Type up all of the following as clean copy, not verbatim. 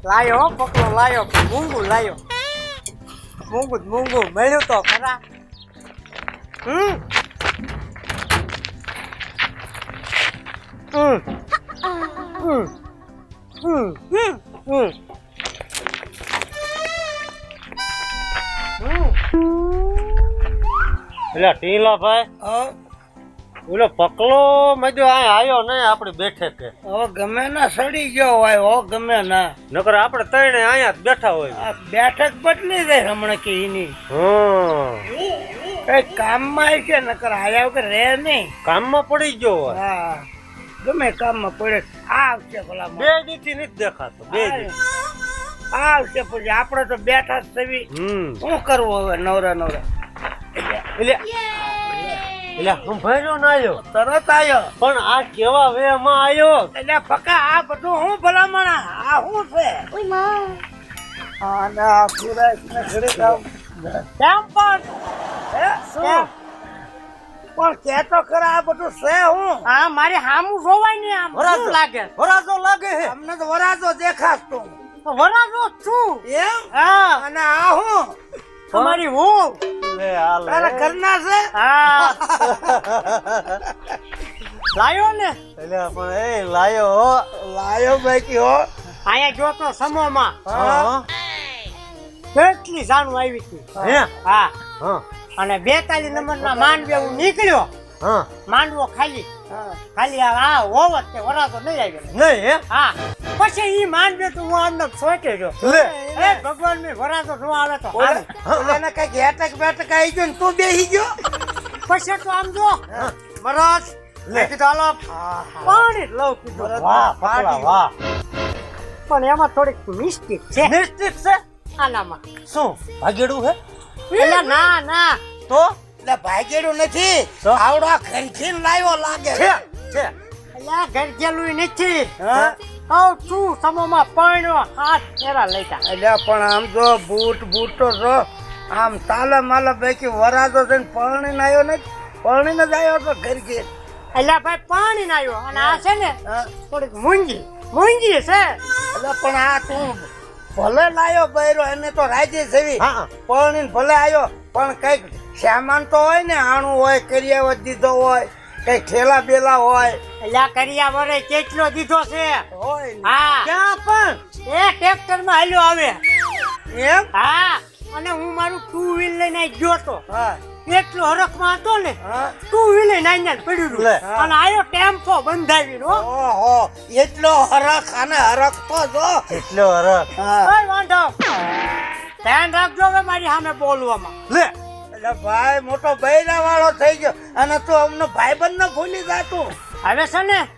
લાયો પકડો લાયો મૂંગું લાયો મૂંગું મળ્યું તો ખરા એટલે ટીલા ભાઈ ઓલો પકલો મજો આ આવ્યો ને આપણે બેઠે કે હવે ગમે ના સડી ગયો હોય હો ગમે ના નકર આપણે ત્રણે અહીંયા જ બેઠા હોય બેઠક બદલી જાય હમણાં કે એની કઈ કામમાં આવી છે નકર આયા વગર રે નહીં કામમાં પડી ગયો હોય હા ગમે કામમાં પડે આવશે ભલા બે દીથી નથી દેખાતો બે દી આવશે પછી આપણે તો બેઠા જ થવી શું કરવું હવે નવરા એટલે હું ભર્યો ના આવ્યો તરત આવ્યો પણ આ કેવા વેમાં આવ્યો એટલે પકા આ બધું હું ભલામણા આ શું છે આના સુરેશ ને ઘરે કામ કેમ પણ શું પણ કે તો ખરા આ બધું છે હું હા મારી હામું જોવાય ને આમ વરાજો લાગે હે અમને તો વરાજો દેખાતો વરાજો છું એમ હા અને આ હું તમારી હું લે આ લે તારા ઘરના છે હા લાયો ને એટલે પણ એ લાયો બાકી હો આયા જો તો સમોમાં હા કેટલી જાણું આવી હતી હે હા હા અને 42 નંબરના માંડવે હું નીકળ્યો હા માંડવો ખાલી આ હોવત તે વરાતો નહીં આવ્યો નહીં હે હા પછી ઈ માંડવે તો હું અંદર સોચે જો લે એ ભગવાન મે વરાતો ન આવે તો એને કઈ એટક બેટક આવી ગયો ને તું બેહી ગયો પછી તો આમ જો મહારાજ લે કીધું હાલો પાણી લઉં કીધું વાહ પકલા વાહ પણ એમાં થોડીક મિસ્ટેક છે આનામાં શું ભાગેડું હે એટલે ના તો એટલે ભાગેડું નથી આવડો ખંખીન લાવ્યો લાગે છે એટલે ગરગેલું નથી આવ શું સમોમાં પાણ્યો હાથ ફેરા લેતા એટલે પણ આમ જો બૂટ તો જો આમ તાલે માલે બેકી વરાજો થઈને પાણી નાયો ને પાણી ને જ આવ્યો તો ગરગે એટલે ભાઈ પાણી નાયો અને આ છે ને થોડીક મૂંગી છે એટલે પણ આ તું ભલે લાયો બૈરો એને તો રાજી સેવી પાણી ભલે આવ્યો પણ કઈક સામાન તો હોય ને આણું હોય કરિયાવર દીધો હોય કઈ ઠેલા બેલા હોય એટલે કરિયાવરે કેટલો દીધો છે હા ક્યાં પણ એ ટ્રેક્ટર માં હાલ્યો આવે એમ હા અને હું મારું 2 વ્હીલ લઈને ગયો તો એટલો હરખમાં હતો ને 2 વ્હીલ લઈને પડ્યું અને આયો ટેમ્પો બંધાવી ઓહો એટલો હરખ અને હરખ તો જો એટલો હરખ કઈ વાંધો ધ્યાન રાખજો હવે મારી સામે બોલવામાં લે એટલે ભાઈ મોટો બૈરા વાળો થઈ ગયો અને તું અમને ભાઈબંધ ન ભૂલી જાતું હવે છે ને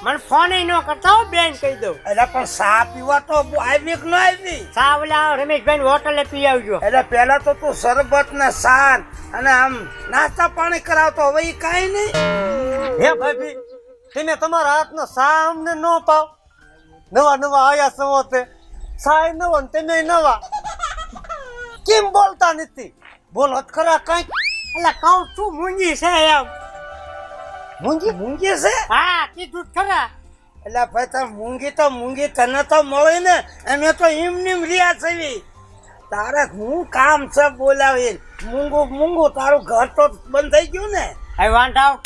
મને ફોન ન કરતા હો બેન કહી દઉં એટલે પણ ચા પીવા તો આવી કે ન આવી ચા ઓલા રમેશભાઈ હોટલે પી આવજો એટલે પેલા તો તું શરબત ને સાન અને આમ નાસ્તા પાણી કરાવતો હવે એ કાંઈ નહીં હે ભાભી તમે તમારા હાથનો સા અમને ન પાવ નવા આયા સવો તે સાય નવો ને તમે નવા કેમ બોલતા નથી બોલો ખરા કઈક એટલે કહું છું મૂંગી છે એમ મૂંગી છે હા કીધું ખરા એટલે ભાઈ તાર મૂંગી તને તો મળે ને અમે તો એમ રિયા છે તારે હું કામ છે બોલાવી મૂંગું તારું ઘર તો બંધ થઈ ગયું ને હવે વાંધાવ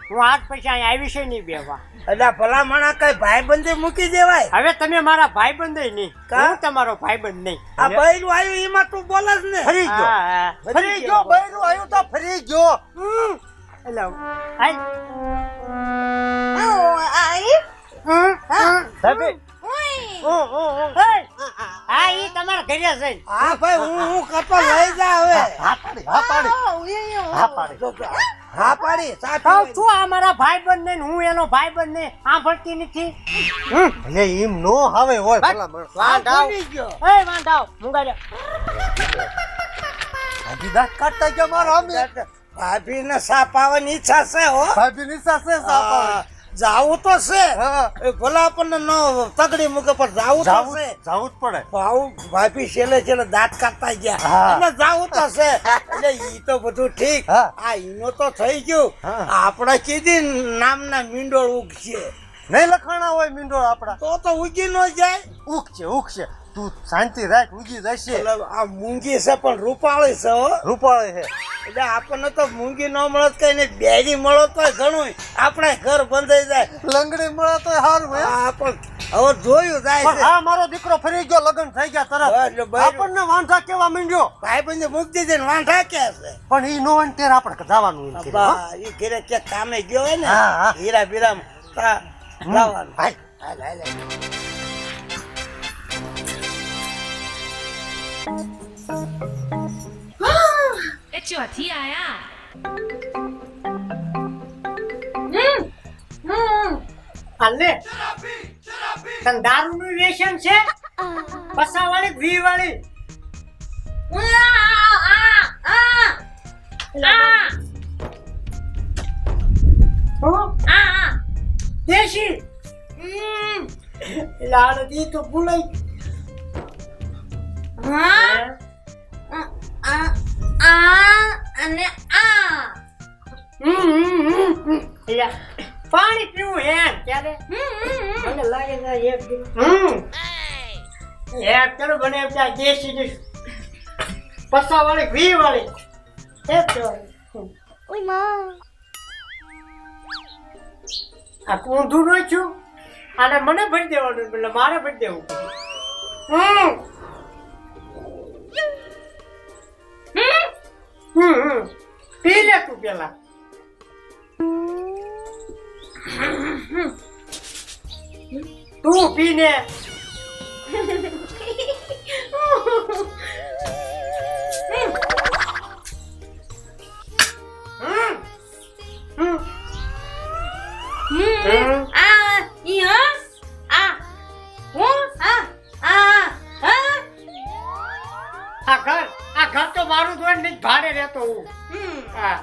હું હાથ પૈસા અહીં આવી છે નહીં બેવા એટલે ભલામણા કઈ ભાઈબંધી મૂકી દેવાય હવે તમે મારા ભાઈબંધ નહીં હું તમારો ભાઈબંધ નહીં આ બૈરું આવ્યું એમાં તું બોલે જ ને ફરી ગયો બૈરું આવ્યું તો ફરી ગયો એટલે ભાભી હા ઈ તમારા ઘરે છે હા ભાઈ હું કરતો લઈ જા હવે હા પાડી હા પાડી કહું સાચું છું આ મારા ભાઈબંધ ને હું એનો ભાઈબંધ ને સાંભળતી નથી એટલે એમ નો હવે હોય ભલા માણસ. વાંઢાવ. એ વાંઢાવ મુંગાડ્યો હજી દાંત કાઢતા ગયો મારો અમે ભાભી ને સાપ આવવાની ઈચ્છા છે હો ભાભી નિશા છે સાપ આવે. જાવું તો છે હા એ ભલા આપણને નો તગડી મૂકે પણ જાવું તો જાવું છે જાવું જ પડે આવું ભાભી છેલ્લે છેલ્લે દાંત કાઢતા ગયા હા. એટલે જાવું તો છે એટલે ઈ તો બધું ઠીક હા. આ ઈનો તો થઈ ગયું હા. આપણે કીધી નામના મીંડોળ ઉગશે નહીં લખાણા હોય મીંડોળ આપડા તો ઉગી ન જાય ઉગશે તું શાંતિ રાખ ઉગી જશે એટલે આ મૂંગી છે પણ રૂપાળી છે હો રૂપાળે છે એટલે આપણને તો મૂંગી ન મળે તો કઈ નહીં બેરી મળો તો ઘણું આપણે ઘર બંધાઈ જાય લંગડી મળે તો સારું હે આ પણ હવે જોયું જાય પણ છે હા મારો દીકરો ફરી ગયો લગ્ન થઈ ગયા હા, તરત એટલે બૈરું. આપણને વાંધા કેવા માંડ્યો ભાઈ બંધ મૂકી દીધી ને વાંઢા ક્યાં છે પણ ઈ નો હોય ને ત્યારે આપણે જવાનું એમ કીધું, હો. અબ્બા, ઈ ઘરે ક્યાંક કામે ગયો હોય ને હા, હા. હીરા બીરા લાવવાનું હાલ. હાલ, હાલ, હાલ. એ ચોથી આયા હાલે તને દારૂ નું વ્યસન છે પસા વાળી વી વાળી દેશી લાડતી તો ભૂલાઈ પાણી પીવું હે ત્યારે મને લાગે છે એક એક ચલો બને ત્યાં દેશી ડીશ પસા વાળી વી વાળી એક આ ઊંધું નો છું આને મને ભરી દેવાનું એટલે મારે ભરી દેવું પી લે તું પેલા તું પીને આ ઘર તો મારું જોઈને નહીં ભાડે રહેતો હું હા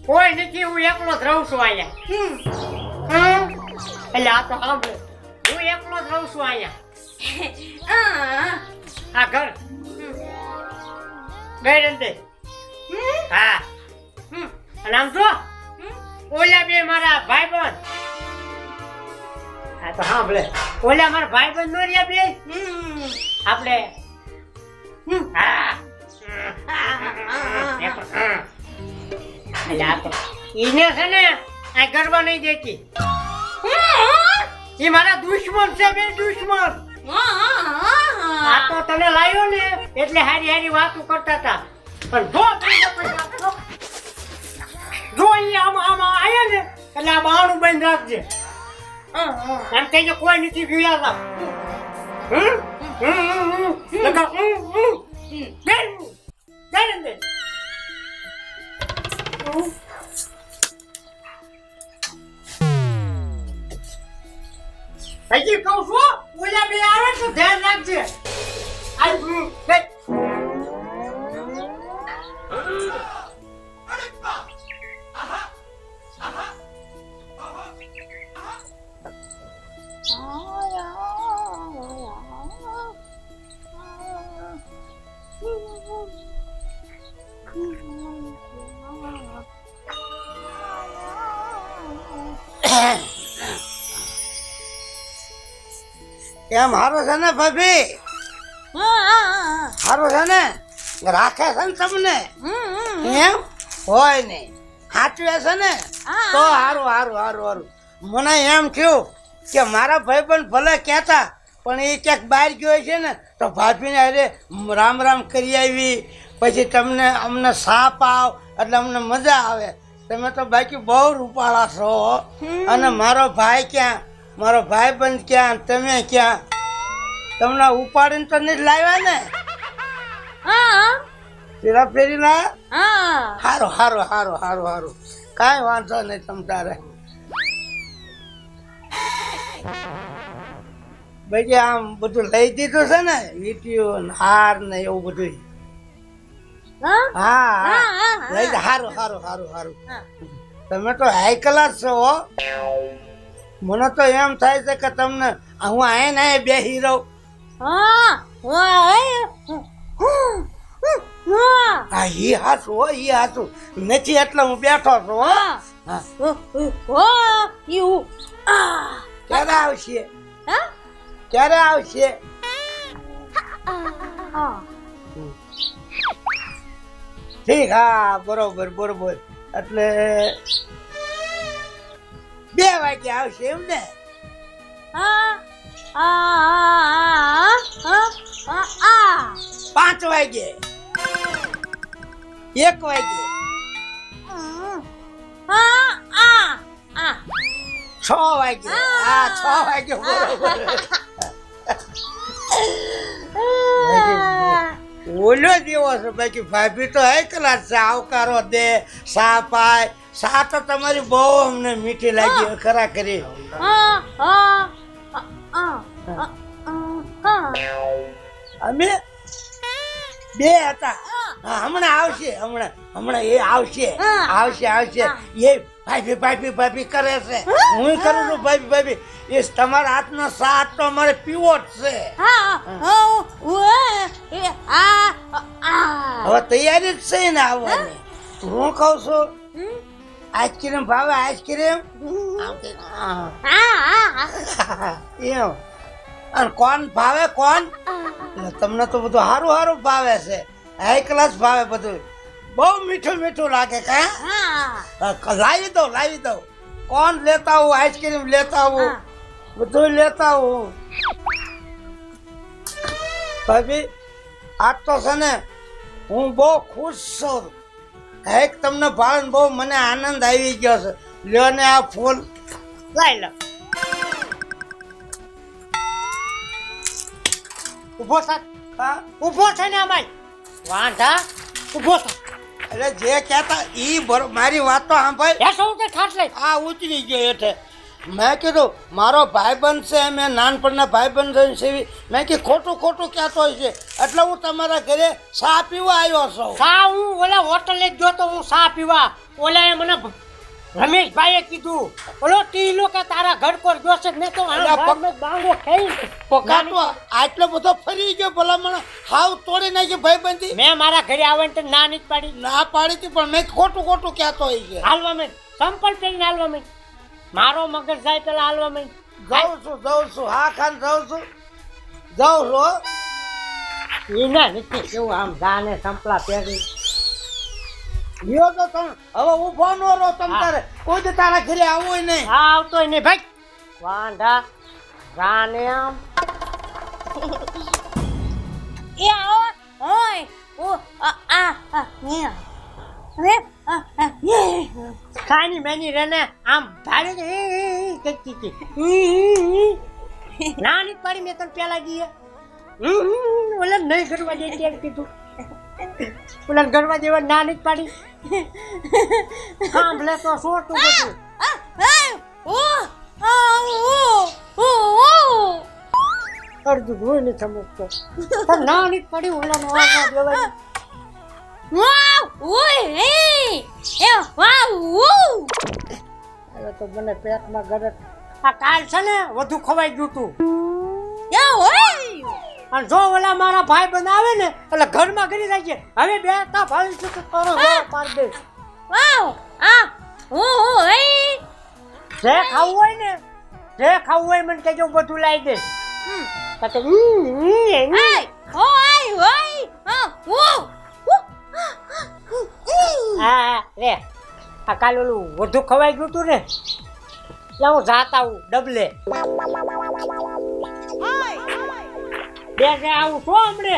કોઈ નથી હું એકલો જ રહું છું અહીંયા એટલે આ તો સાંભળે હું એકલો જ રહું છું અહીંયા આ ઘર ગઈ હા અને આમ જો ઓલા બે મારા ભાઈબંધ હા તો સાંભળે ઓલા મારા ભાઈબંધ નો રહ્યા બે આપણે હા એટલે આ તો ઈને છે ને આ ગરબા નહીં દેતી એ મારા દુશ્મન છે બે દુશ્મન આ તો તને લાવ્યો ને એટલે હારી હારી વાતો કરતા હતા પણ જો ઈ આમાં આયા ને એટલે આ બાણું બંધ રાખજે એમ કહીને કોઈ નથી પીવાતા હજી કહું છું ઓલા બે આવે તો ધ્યાન રાખજે એમ હારો છે ને ભાભી હારો છે ને રાખે છે ને તમને એમ હોય નહીં સાચવે છે ને તો હારું હારું હારું હારું મને એમ થયું કે મારા ભાઈબંધ ભલે કહેતા પણ એ ક્યાંક બહાર ગયો છે ને તો ભાભીને અરે રામ રામ કરી આવી, પછી તમને અમને સાપ આવ એટલે અમને મજા આવે. તમે તો બાકી બહુ રૂપાળા છો હો. અને મારો ભાઈ ક્યાં, મારો ભાઈબંધ ક્યાં, તમે ક્યાં? તમને ઉપાડીને તો નહીં લાવ્યા ને? હા ફેરા ફેરી ના હા હારું હારું હારું હારું હારું, કાંઈ વાંધો નહીં તમ તારે. ભાઈ આમ બધું લઈ દીધું છે ને, વીટીઓ ને હાર ને એવું બધું? હા હા હા હા, લઈ દે. હારું હારું હારું હારું. તમે તો હાઈ ક્લાસ છો હો. મને તો એમ થાય છે કે તમને હું આયે ને બેહી રહું. હા હા ઈ હાસું હો, ઈ હાસું નથી એટલે હું બેઠો છું હો. હા ક્યારે આવશે, ક્યારે આવશે? ઠીક, હા બરોબર બરોબર. એટલે 2 વાગે આવશે એમ ને? 5 વાગે, 1 વાગે, 6 વાગે. હા 6 વાગે બરોબર. ઓલો જેવો છે બાકી ભાભી તો હે ક્લાસ છે. આવકારો દે, સા પાય. સા તો તમારી બહુ અમને મીઠી લાગી ખરા કરી. અમે 2 હતા. હા, હમણાં આવશે, હમણાં એ આવશે આવશે આવશે. એ ભાભી ભાભી ભાભી કરે છે, હું કરું છું ભાભી ભાભી. એ તમારા હાથનો સાથ તો અમારે પીવો જ છે. હવે તૈયારી જ છે ને આવવાની. હું કહું છું આઈસ્ક્રીમ ભાવે? આઈસ્ક્રીમ એમ. અને કોણ ભાવે? કોણ? તમને તો બધું સારું સારું ભાવે છે, હાઈ ક્લાસ ભાવે બધું. બહુ મીઠું મીઠું લાગે. કા લાવી દઉં લાવી દઉં. કોણ લેતા આવું? આઈસ્ક્રીમ લેતા આવું, બધું લેતા આવું. ભાભી આજ તો છે ને હું બહુ ખુશ છું. હેક તમને ભાવે બહુ મને આનંદ આવી ગયો છે. લ્યો ને આ ફૂલ લઈ લો. ઉભો થાક. હા ઉભો છે ને અમાય વાંઢા, ઉભો થાક. એટલે જે કહેતા ઈ મારી વાત તો સાંભળ. એ સૌ તે ખાટ લઈ આ ઉતરી ગયો હેઠે. મેં કીધું મારો ભાઈબંધ છે, મેં નાનપણના ભાઈબંધ છે. મેં કીધું ખોટું ખોટું કહેતો હોય છે એટલે હું તમારા ઘરે ચા પીવા આવ્યો છું. સા હું ઓલા હોટલે જ ગયો તો હું સા પીવા. ઓલાએ મને રમેશભાઈએ કીધું ઓલો ટીલો કે તારા ઘર પર જોશે ને તો બાંગો ખાઈ પકાટો આટલો બધો ફરી ગયો ભલામણ. હાવ તોડી નાખી ભાઈબંધી. મેં મારા ઘરે આવે તો ના નહીં પાડી. ના પાડી હતી પણ મેં ખોટું ખોટું કહેતો હોય છે. હાલવા મેં સંપલ પહેરીને હાલવા મેં. મારો મગજ જાય પેલા હાલવા મેં. જાઉં છું. હા ખાન જાઉં છું. હો. એના નથી કેવું આમ જાને સંપલા પહેરી. લ્યો તો તમે હવે ઊભો ન રહો. તમ તારે કોઈ દી તારા ઘરે આવવું નહીં. હા આવતો નહીં ભાઈ. વાંઢા જાને આમ ખાની મેની રેને આમ ભાડે કરતી હતી. ના નહીં પાડી મેં તને પેલા ગઈએ. ઓલા નહીં કરવા દે ત્યારે કીધું. ઓલા ગરવા જેવા ના નહીં પાડી. સાંભળે તો સોટું બધું. અડધું ધોઈ નહીં સમજતો. પણ ના નહીં પડી ઓલાનો આવા દેવાય. હવે તો મને પેટમાં ગરજ. આ કાલ છે ને વધુ ખવાઈ ગયું તું. અને જો ઓલા મારા ભાઈ બંધ આવે ને એટલે ઘરમાં કરી જાય છે. હવે બે તા ભાઈ શું કરો પાર દે. જે ખાવું હોય ને, જે ખાવું હોય મને કહેજો બધું લાવી દે. હા રે આ કાલ ઓલું વધુ ખવાઈ ગયું તું ને એટલે હું જાત આવું ડબલે. બે કે આવું છો હમણે